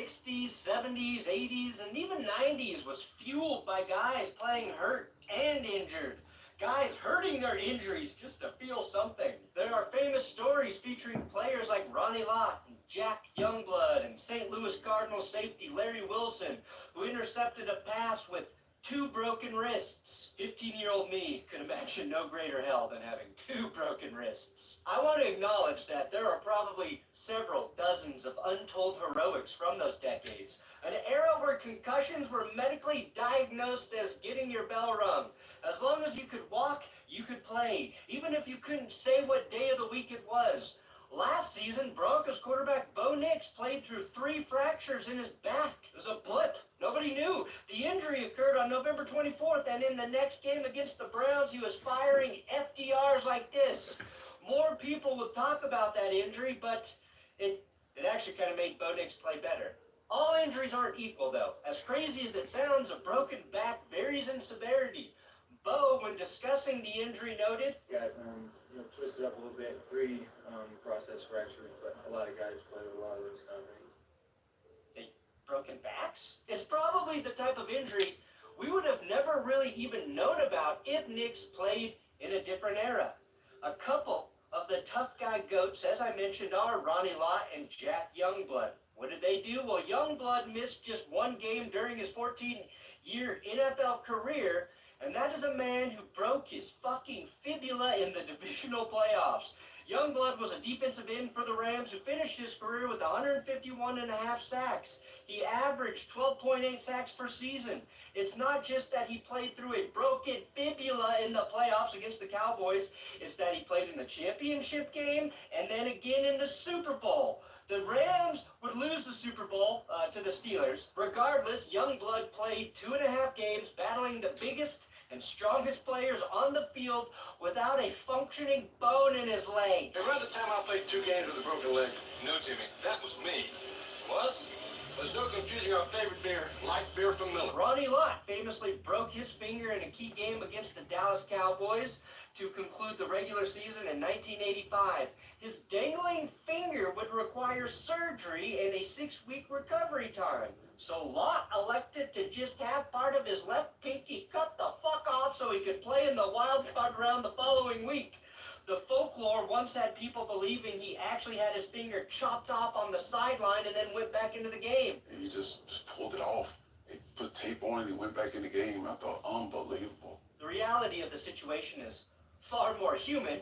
60s, 70s, 80s, and even 90s was fueled by guys playing hurt and injured. Guys hurting their injuries just to feel something. There are famous stories featuring players like Ronnie Lott and Jack Youngblood and St. Louis Cardinals safety Larry Wilson, who intercepted a pass with 2 broken wrists. 15-year-old me could imagine no greater hell than having 2 broken wrists. I want to acknowledge that there are probably several dozens of untold heroics from those decades. An era where concussions were medically diagnosed as getting your bell rung. As long as you could walk, you could play, even if you couldn't say what day of the week it was. Last season, Broncos quarterback Bo Nix played through 3 fractures in his back. It was a blip. Nobody knew. The injury occurred on November 24th, and in the next game against the Browns, he was firing FDRs like this. More people would talk about that injury, but it actually kind of made Bo Nix play better. All injuries aren't equal, though. As crazy as it sounds, a broken back varies in severity. Bo, when discussing the injury, noted, got twisted up a little bit, 3 process fractures, but a lot of guys play with a lot of those kind of things. Broken backs? It's probably the type of injury we would have never really even known about if Nix played in a different era. A couple of the tough guy goats, as I mentioned, are Ronnie Lott and Jack Youngblood. What did they do? Well, Youngblood missed just 1 game during his 14-year NFL career, and that is a man who broke his fucking fibula in the divisional playoffs. Youngblood was a defensive end for the Rams who finished his career with 151.5 sacks. He averaged 12.8 sacks per season. It's not just that he played through a broken fibula in the playoffs against the Cowboys. It's that he played in the championship game and then again in the Super Bowl. The Rams would lose the Super Bowl to the Steelers. Regardless, Youngblood played 2.5 games battling the biggest and strongest players on the field without a functioning bone in his leg. Hey, remember the time I played 2 games with a broken leg? No, Jimmy, that was me. Was? There's no confusing our favorite beer, light beer from Miller. Ronnie Lott famously broke his finger in a key game against the Dallas Cowboys to conclude the regular season in 1985. His dangling finger would require surgery and a 6-week recovery time. So Lott elected to just have part of his left pinky cut the fuck off so he could play in the wild card round the following week. The folklore once had people believing he actually had his finger chopped off on the sideline and then went back into the game. And he just pulled it off. He put tape on it and he went back in the game. I thought, unbelievable. The reality of the situation is far more human,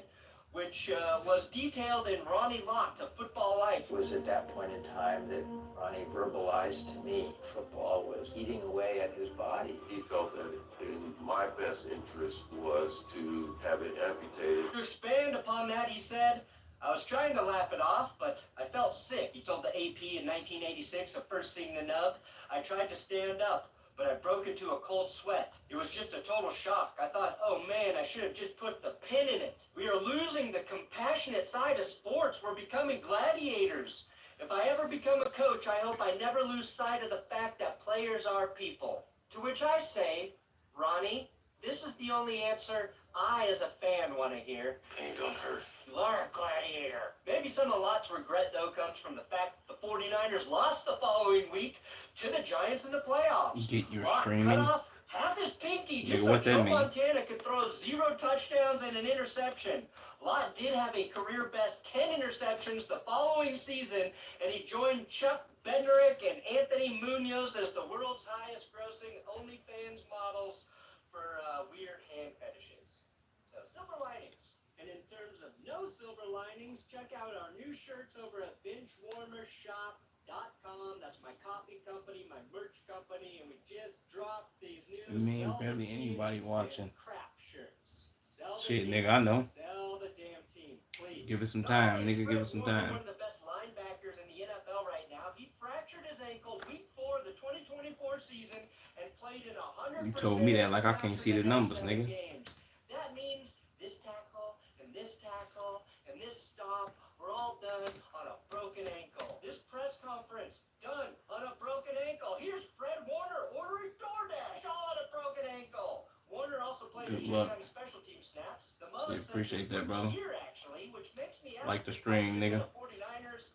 which was detailed in Ronnie Lott, A Football Life. It was at that point in time that Ronnie verbalized to me football was eating away at his body. He felt that in my best interest was to have it amputated. To expand upon that, he said, I was trying to laugh it off, but I felt sick. He told the AP in 1986 of first seeing the nub. I tried to stand up, but I broke into a cold sweat. It was just a total shock. I thought, oh man, I should have just put the pin in it. We are losing the compassionate side of sports. We're becoming gladiators. If I ever become a coach, I hope I never lose sight of the fact that players are people. To which I say, Ronnie, this is the only answer I as a fan want to hear. Ain't gonna hurt. You are a gladiator. Maybe some of Lott's regret, though, comes from the fact that the 49ers lost the following week to the Giants in the playoffs. Get your Lott streaming. cut off half his pinky just Nigga, so what that Joe mean? Montana could throw 0 touchdowns and an interception. Lott did have a career-best 10 interceptions the following season, and he joined Chuck Bednarik and Anthony Munoz as the world's highest-grossing OnlyFans models for weird hand fetishes. So, silver linings. And in terms of no silver linings, check out our new shirts over at benchwarmershop.com. That's my coffee company, my merch company, and we just dropped these new Me and Sell the barely Team anybody and watching. crap shirts. Sell the Shit, team, nigga, I know. Sell the damn team, please. Give it some time, nigga, give it Fred some Warner, time. One of the best linebackers in the NFL right now. He fractured his ankle week 4 of the 2024 season and played in 100% You told me that like I can't snaps see the in next numbers, 7 nigga. games. That means this tackle and this tackle and this stop were all done on a broken ankle. This press conference done on a broken ankle. Here's Fred Warner ordering DoorDash all on a broken ankle. Warner also played a Good shit luck. ton of special team snaps. The Yeah, most appreciate that, brother. Here, actually, which makes me ask Like the stream, question to nigga. the 49ers,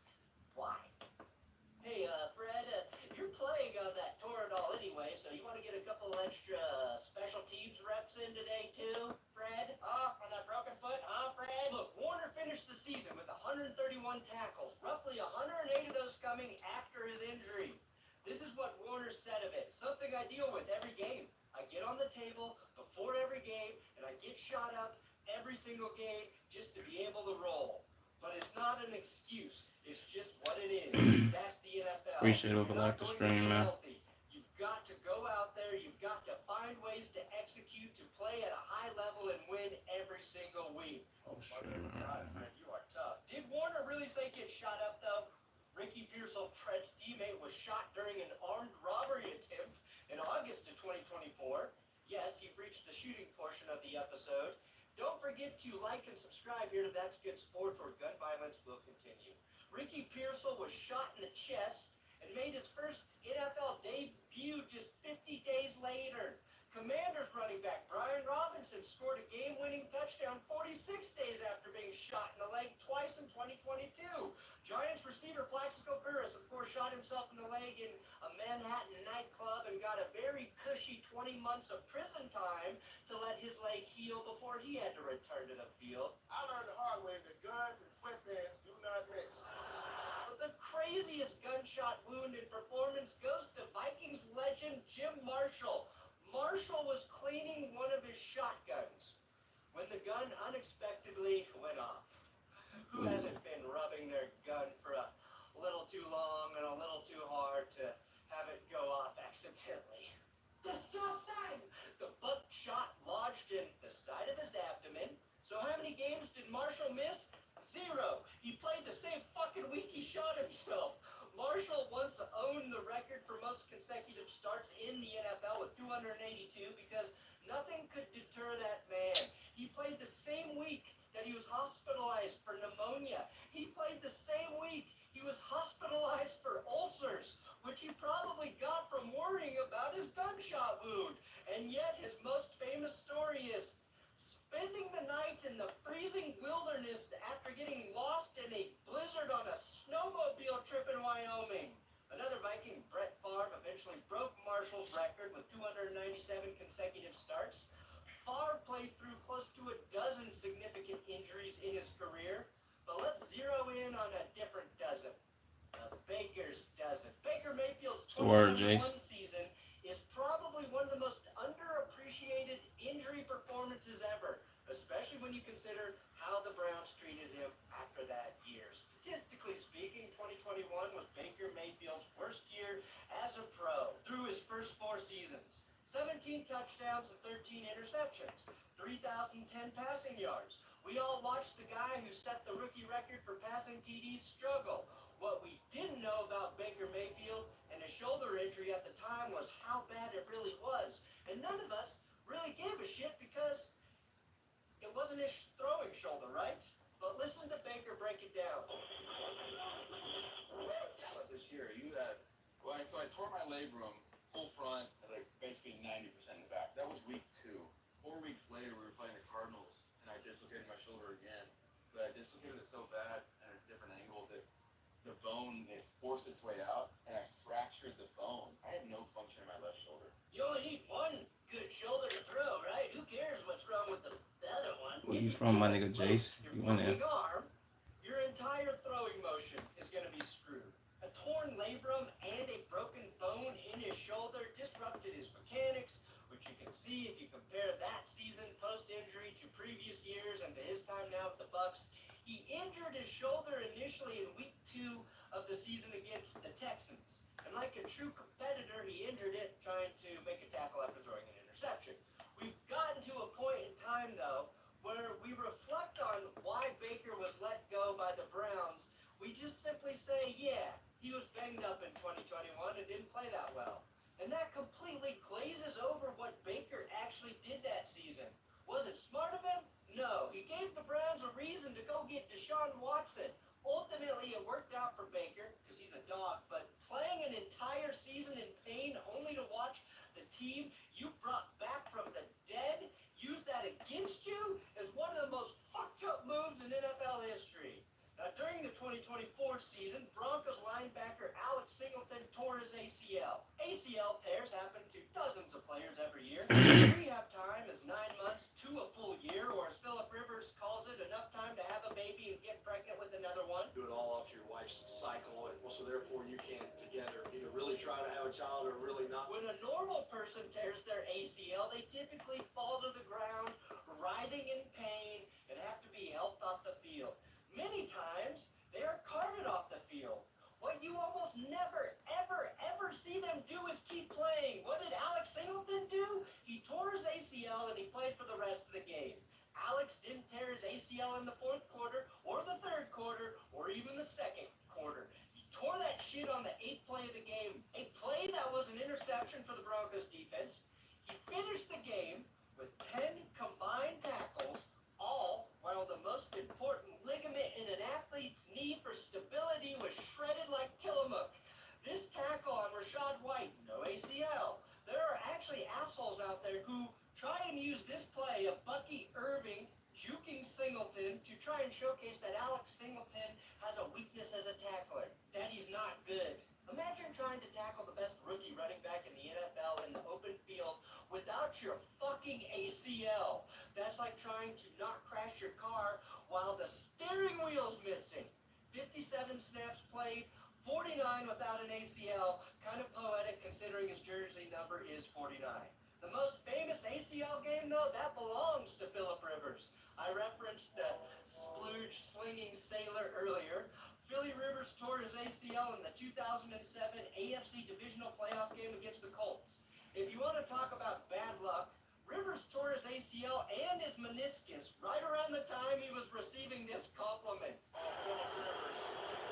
why? Hey, Fred, couple extra special teams reps in today too, Fred? On that broken foot, Fred? Look, Warner finished the season with 131 tackles, roughly 108 of those coming after his injury. This is what Warner said of it. Something I deal with every game. I get on the table before every game, and I get shot up every single game just to be able to roll. But it's not an excuse. It's just what it is. That's the NFL. Appreciate it, You're like not the going to stream, be man. healthy. You've got to go out there. You've got to find ways to execute, to play at a high level and win every single week. Oh, shit, God, man. Fred, you are tough. Did Warner really say get shot up, though? Ricky Pearsall, Fred's teammate, was shot during an armed robbery attempt in August of 2024. Yes, he reached the shooting portion of the episode. Don't forget to like and subscribe here to That's Good Sports, or gun violence will continue. Ricky Pearsall was shot in the chest and made his first NFL debut just 50 days later. Commanders running back Brian Robinson scored a game-winning touchdown 46 days after being shot in the leg twice in 2022. Giants receiver Plaxico Burress, of course, shot himself in the leg in a Manhattan nightclub and got a very cushy 20 months of prison time to let his leg heal before he had to return to the field. I learned the hard way that guns and sweatpants do not mix. But the craziest gunshot wound in performance goes to Vikings legend Jim Marshall. Marshall was cleaning one of his shotguns when the gun unexpectedly went off. Who hasn't been rubbing their gun for a little too long and a little too hard to have it go off accidentally? Disgusting! The buckshot lodged in the side of his abdomen. So how many games did Marshall miss? 0. He played the same fucking week he shot himself. Marshall once owned the record for most consecutive starts in the NFL with 282 because nothing could deter that man. He played the same week that he was hospitalized for pneumonia. He played the same week he was hospitalized for ulcers, which he probably got from worrying about his gunshot wound. And yet his most famous story is spending the night in the freezing wilderness after getting lost in a blizzard on a snowmobile trip in Wyoming. Another Viking, Brett Favre, eventually broke Marshall's record with 297 consecutive starts. Favre played through close to a dozen significant injuries in his career, but let's zero in on a different dozen. Baker's dozen. Baker Mayfield's The word, 2021 Jace. season is probably one of the most underappreciated injury performances ever, especially when you consider how the Browns treated him after that year. Statistically speaking, 2021 was Baker Mayfield's worst year as a pro through his first 4 seasons. 17 touchdowns and 13 interceptions, 3,010 passing yards. We all watched the guy who set the rookie record for passing TDs struggle. What we didn't know about Baker Mayfield and his shoulder injury at the time was how bad it really was. And none of us really gave a shit because it wasn't his throwing shoulder, right? But listen to Baker break it down. But this year, you had, well, so I tore my labrum full front, and like basically 90% in the back. That was week 2. 4 weeks later, we were playing the Cardinals, and I dislocated my shoulder again. But I dislocated it so bad at a different angle that the bone, it forced its way out, and I fractured the bone. I had no function in my left shoulder. You only need one good shoulder to throw, right? Who cares what's wrong with the other one? Where you from, my nigga Jace? Your You in there? fucking arm, your entire throwing motion is going to be screwed. A torn labrum and a broken bone in his shoulder disrupted his mechanics, which you can see if you compare that season post-injury to previous years and to his time now with the Bucs. He injured his shoulder initially in week 2 of the season against the Texans. And like a true competitor, he injured it trying to make a tackle after throwing an interception. We've gotten to a point in time, though, where we reflect on why Baker was let go by the Browns. We just simply say, yeah, he was banged up in 2021 and didn't play that well. And that completely glazes over what Baker actually did that season. Was it smart of him? No. He gave the Browns a reason to go get Deshaun Watson. Ultimately, it worked out for Baker, because he's a dog, but playing an entire season in pain only to watch the team you brought back from the dead use that against you is one of the most fucked up moves in NFL history. Now, during the 2024 season, Broncos linebacker Alex Singleton tore his ACL. ACL tears happen to dozens of players every year. Rehab time is 9 months to a full year, or as Philip Rivers calls it, enough time to have a baby and get pregnant with another one. Do it all off your wife's cycle, and so therefore you can't together either really try to have a child or really not. When a normal person tears their ACL, they typically fall to the ground, writhing in pain, and have to be helped off the field. Many times, they are carted off the field. What you almost never, ever see them do is keep playing. What did Alex Singleton do? He tore his ACL and he played for the rest of the game. Alex didn't tear his ACL in the fourth quarter, or the third quarter, or even the second quarter. He tore that shit on the 8th play of the game, a play that was an interception for the Broncos defense. He finished the game with 10 combined tackles, all while the most important ligament in an athlete's knee for stability was shredded like Tillamook. This tackle on Rachaad White, no ACL. There are actually assholes out there who try and use this play of Bucky Irving juking Singleton to try and showcase that Alex Singleton has a weakness as a tackler, that he's not good. Imagine trying to tackle the best rookie running back in the NFL in the open field without your fucking ACL. That's like trying to not crash your car while the steering wheel's missing. 57 snaps played, 49 without an ACL. Kind of poetic considering his jersey number is 49. The most famous ACL game, though, that belongs to Philip Rivers. I referenced the splooge-slinging sailor earlier. Philly Rivers tore his ACL in the 2007 AFC Divisional Playoff game against the Colts. If you want to talk about bad luck, Rivers tore his ACL and his meniscus right around the time he was receiving this compliment. Oh, Philip Rivers,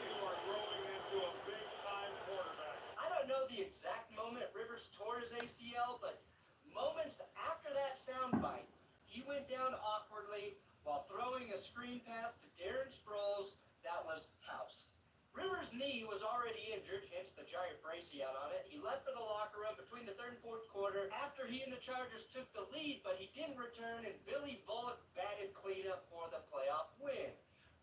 you are growing into a big-time quarterback. I don't know the exact moment Rivers tore his ACL, but moments after that soundbite, he went down awkwardly while throwing a screen pass to Darren Sproles that was house. Rivers' knee was already injured, hence the giant brace he had on it. He left for the locker room between the third and fourth quarter after he and the Chargers took the lead, but he didn't return, and Billy Bullock batted cleanup for the playoff win.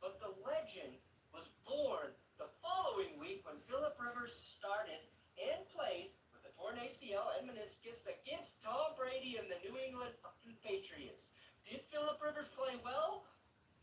But the legend was born the following week when Philip Rivers started and played with a torn ACL and meniscus against Tom Brady and the New England fucking Patriots. Did Philip Rivers play well?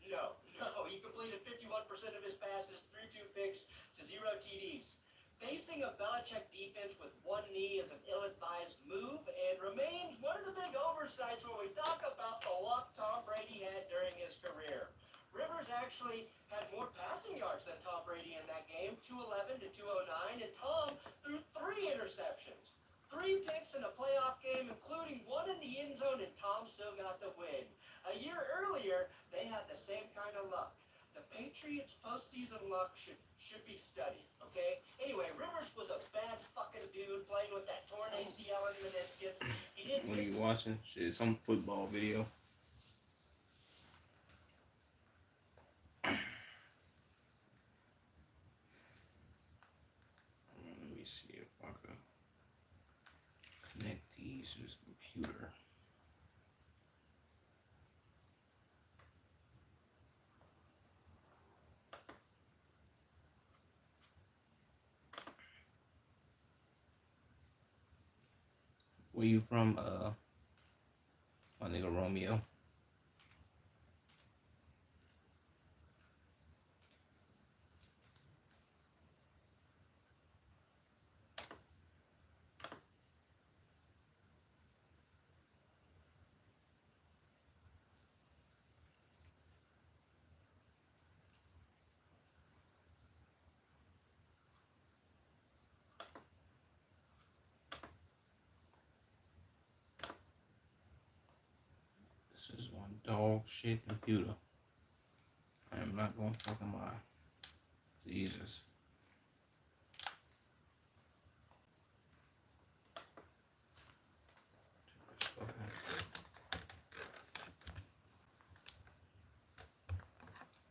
No. He completed 51% of his passes, threw 2 picks to 0 TDs. Facing a Belichick defense with one knee is an ill-advised move and remains one of the big oversights when we talk about the luck Tom Brady had during his career. Rivers actually had more passing yards than Tom Brady in that game, 211 to 209, and Tom threw 3 interceptions. 3 picks in a playoff game, including one in the end zone, and Tom still got the win. A year earlier, they had the same kind of luck. The Patriots' postseason luck should be studied, okay? Anyway, Rivers was a bad fucking dude playing with that torn ACL and meniscus. He didn't What are miss you his watching? Shit, some football video. Let me see if I can connect these to this computer. Where you from, my nigga Romeo? This is one dog shit computer. I am not gonna fucking lie. Jesus.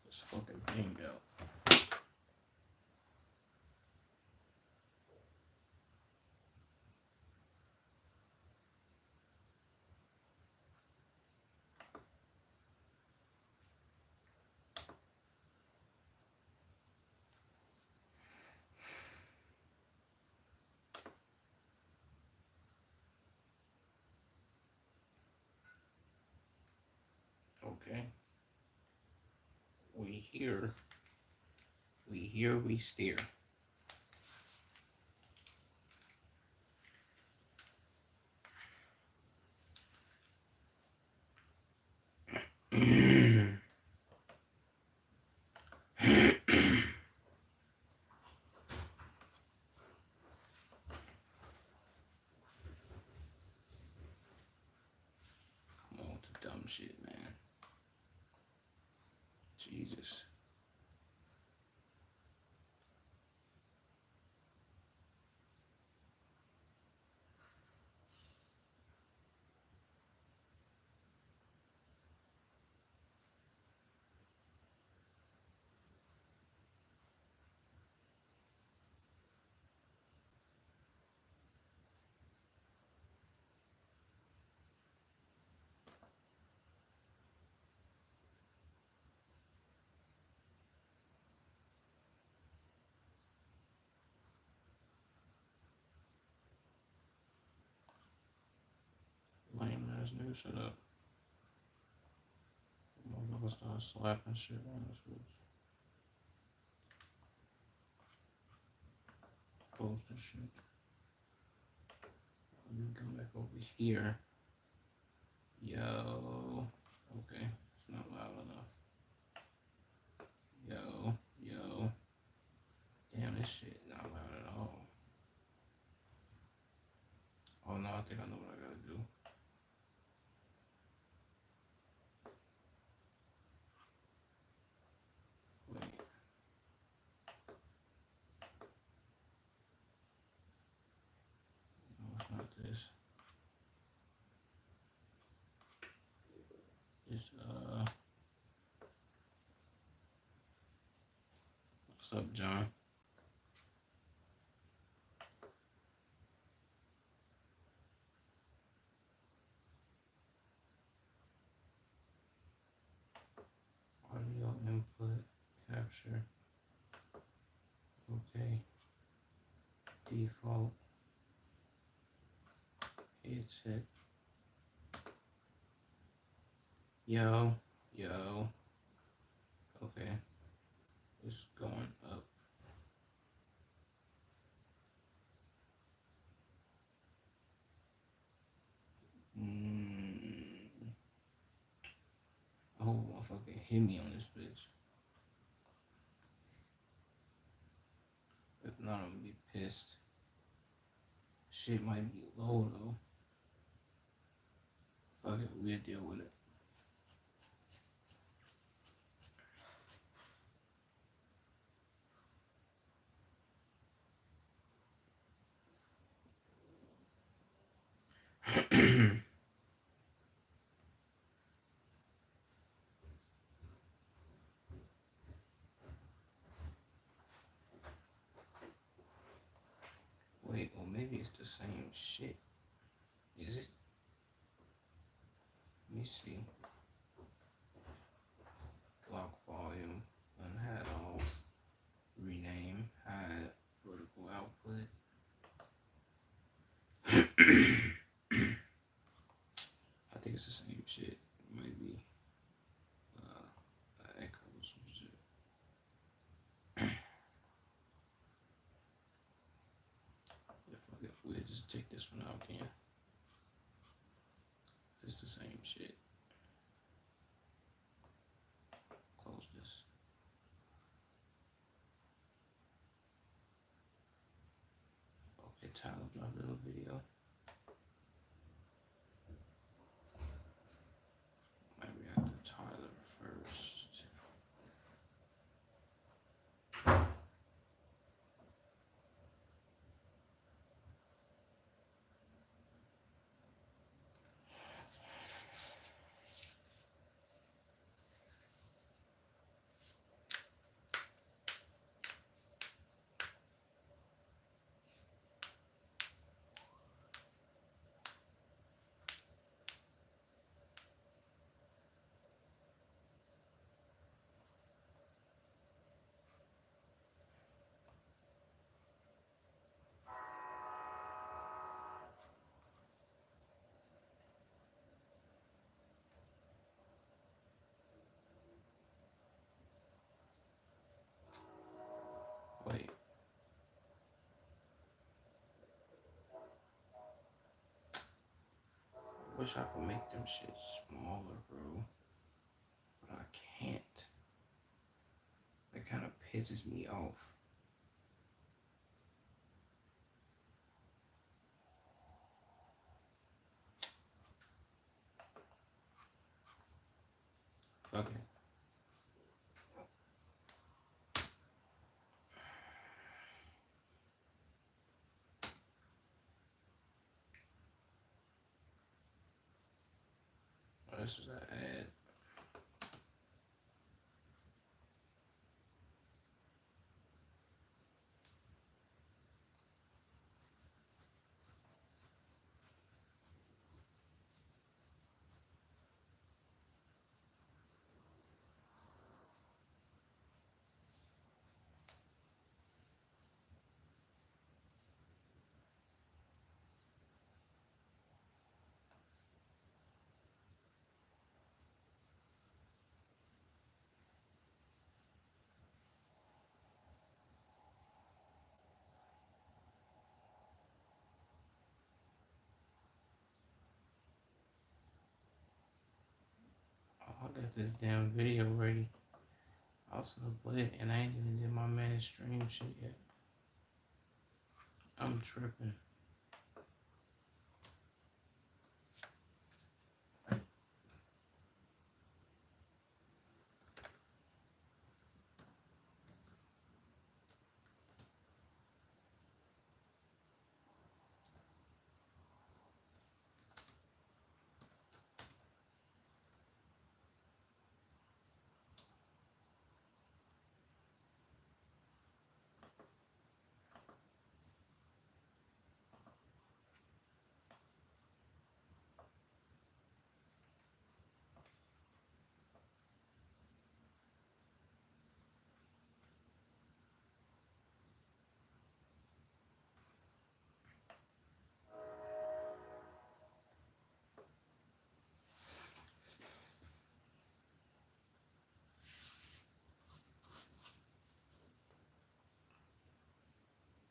This fucking thing out. Okay. We hear, we steer. Come on with the dumb shit, man. Jesus. Lame ass nigga, shut up. Motherfucker start slapping shit on this bitch. Close this shit. Let me come back over here. Yo. Okay, it's not loud enough. Yo. Damn, this shit not loud at all. Oh no, I think I know what I gotta do. Wait. No, it's not this. It's what's up, John? Audio input capture. Okay. Default. Headset. Yo. Okay. It's going up. Oh, motherfucker hit me on this bitch. If not, I'm gonna be pissed. Shit might be low though. Fuck it, we'll deal with it. Wait, or maybe it's the same shit. Is it? Let me see. Lock volume, unhide all, rename, hide vertical output. I think it's the same shit. Maybe echo or some shit. Fuck it, we'll just take this one out again. It's the same shit. Close this. Okay, Tyler dropped a little video. Might react to Tyler first. wish I could make them shit smaller, bro. But I can't. That kind of pisses me off. Fuck it. Oh, this is an ad. Oh, I got this damn video ready. I was gonna play it and I ain't even did my managed stream shit yet. I'm tripping.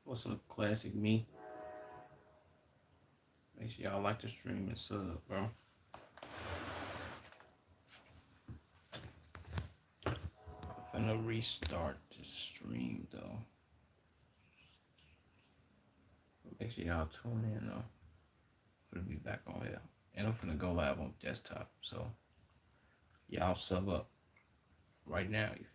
What's up, classic me? Make sure y'all like the stream and sub, bro. I'm finna restart this stream though. Make sure y'all tune in though. I'm finna be back on here. And I'm finna go live on desktop. So y'all sub up right now.